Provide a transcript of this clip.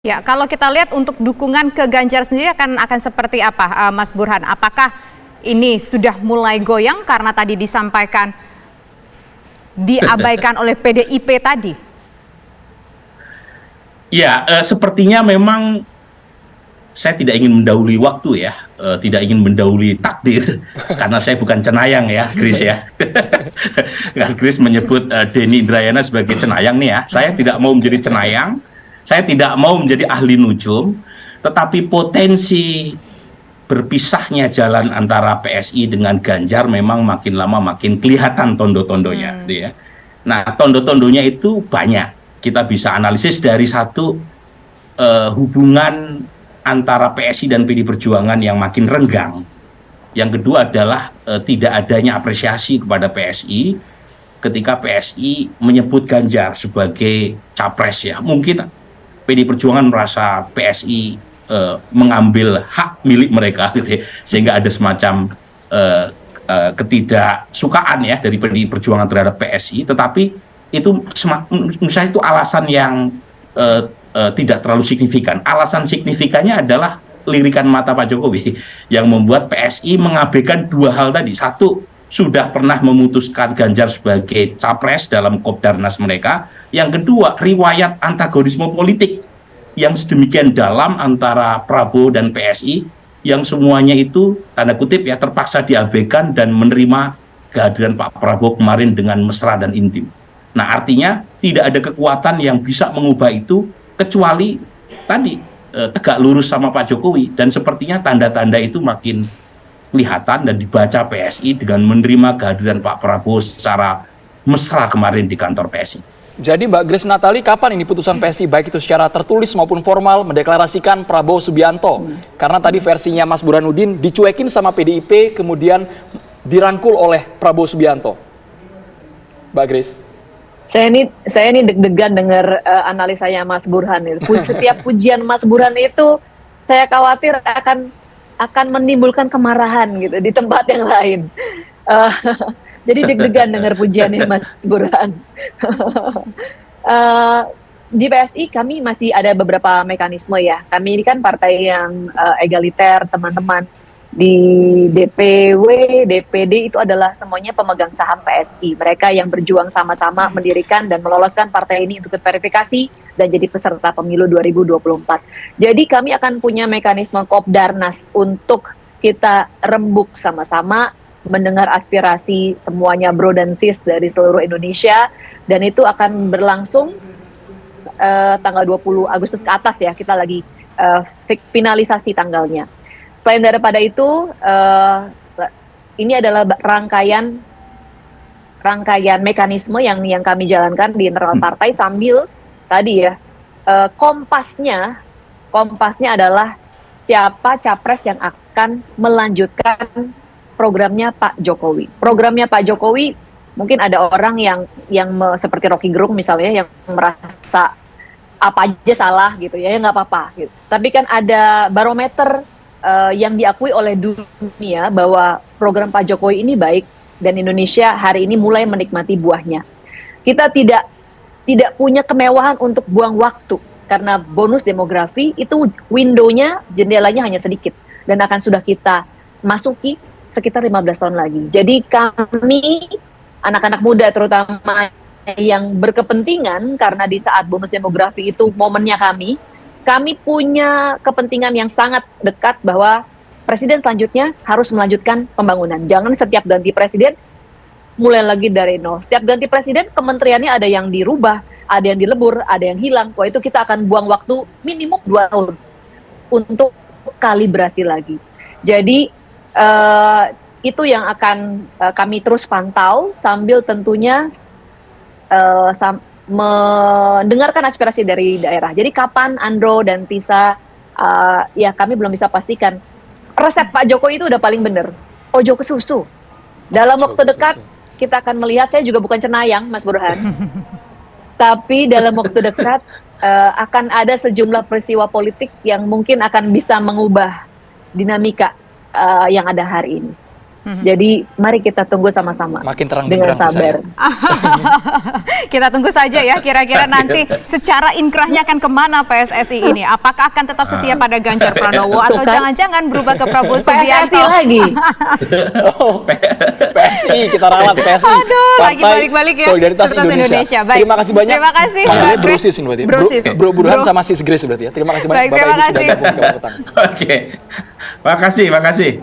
Ya, kalau kita lihat untuk dukungan ke Ganjar sendiri akan seperti apa, Mas Burhan? Apakah ini sudah mulai goyang karena tadi disampaikan diabaikan oleh PDIP tadi? Ya, sepertinya memang saya tidak ingin mendahului waktu ya, tidak ingin mendahului takdir, karena saya bukan cenayang ya, Chris ya. Kan Chris menyebut Denny Indrayana sebagai cenayang nih ya. Saya tidak mau menjadi cenayang, saya tidak mau menjadi ahli nujum, tetapi potensi berpisahnya jalan antara PSI dengan Ganjar memang makin lama makin kelihatan tondo-tondonya, gitu ya. Nah, tondo-tondonya itu banyak. Kita bisa analisis dari satu hubungan antara PSI dan PD Perjuangan yang makin renggang. Yang kedua adalah tidak adanya apresiasi kepada PSI ketika PSI menyebut Ganjar sebagai capres ya. Mungkin PD Perjuangan merasa PSI mengambil hak milik mereka gitu ya, sehingga ada semacam ketidaksukaan ya dari PD Perjuangan terhadap PSI, tetapi itu menurut saya itu alasan yang tidak terlalu signifikan. Alasan signifikannya adalah lirikan mata Pak Jokowi yang membuat PSI mengabaikan dua hal tadi. Satu, sudah pernah memutuskan Ganjar sebagai capres dalam Kopdarnas mereka. Yang kedua, riwayat antagonisme politik yang sedemikian dalam antara Prabowo dan PSI yang semuanya itu tanda kutip ya terpaksa diabaikan dan menerima kehadiran Pak Prabowo kemarin dengan mesra dan intim. Nah, artinya tidak ada kekuatan yang bisa mengubah itu kecuali tadi tegak lurus sama Pak Jokowi, dan sepertinya tanda-tanda itu makin kelihatan dan dibaca PSI dengan menerima kehadiran Pak Prabowo secara mesra kemarin di kantor PSI. Jadi Mbak Grace Natali, kapan ini putusan PSI baik itu secara tertulis maupun formal mendeklarasikan Prabowo Subianto? Karena tadi versinya Mas Burhanuddin dicuekin sama PDIP kemudian dirangkul oleh Prabowo Subianto. Mbak Grace. Saya ini deg-degan dengar analisanya Mas Burhan. Setiap pujian Mas Burhan itu saya khawatir akan menimbulkan kemarahan gitu di tempat yang lain. Jadi deg-degan dengar pujiannya Mas Burhan. Di PSI kami masih ada beberapa mekanisme ya. Kami ini kan partai yang egaliter, teman-teman. Di DPW, DPD itu adalah semuanya pemegang saham PSI. Mereka yang berjuang sama-sama mendirikan dan meloloskan partai ini untuk verifikasi dan jadi peserta pemilu 2024. Jadi kami akan punya mekanisme Kopdarnas untuk kita rembuk sama-sama, mendengar aspirasi semuanya bro dan sis dari seluruh Indonesia, dan itu akan berlangsung tanggal 20 Agustus ke atas ya, kita lagi finalisasi tanggalnya. Selain daripada itu, ini adalah rangkaian mekanisme yang kami jalankan di internal partai sambil tadi ya, kompasnya adalah siapa capres yang akan melanjutkan programnya Pak Jokowi. Programnya Pak Jokowi mungkin ada orang yang seperti Rocky Gerung misalnya yang merasa apa aja salah gitu ya nggak apa-apa gitu. Tapi kan ada barometer yang diakui oleh dunia bahwa program Pak Jokowi ini baik dan Indonesia hari ini mulai menikmati buahnya. Kita tidak punya kemewahan untuk buang waktu karena bonus demografi itu window-nya, jendelanya hanya sedikit dan akan sudah kita masuki sekitar 15 tahun lagi. Jadi kami anak-anak muda terutama yang berkepentingan karena di saat bonus demografi itu momennya kami punya kepentingan yang sangat dekat bahwa presiden selanjutnya harus melanjutkan pembangunan. Jangan setiap ganti presiden mulai lagi dari nol. Setiap ganti presiden kementeriannya ada yang dirubah, ada yang dilebur, ada yang hilang. Wah, itu kita akan buang waktu minimum 2 tahun untuk kalibrasi lagi. Jadi itu yang akan kami terus pantau sambil tentunya mendengarkan aspirasi dari daerah. Jadi kapan Andro dan Tisa, ya kami belum bisa pastikan. Resep Pak Jokowi itu udah paling benar. Ojo ke susu. Dalam waktu dekat kita akan melihat, saya juga bukan cenayang Mas Burhan. Tapi dalam waktu dekat akan ada sejumlah peristiwa politik yang mungkin akan bisa mengubah dinamika yang ada hari ini. Jadi mari kita tunggu sama-sama Makin terang dengan benderang sabar. Kita tunggu saja ya, kira-kira nanti secara inkrahnya akan kemana PSSI ini? Apakah akan tetap setia pada Ganjar Pranowo atau jangan-jangan berubah ke Prabowo PSSI Subianto? lagi. Oh, PSI, kita ralat PSI. Aduh, lagi Partai balik-balik ya. Solidaritas Indonesia. Baik. Terima kasih banyak. Terima kasih, Panggilnya Mbak Grace. Brosis ini berarti. Brosis. Bro Burhan Bro. sama Sis Grace berarti ya. Terima kasih banyak Baik, Bapak terima Ibu sudah kasih. gabung ke Petang. Oke, makasih.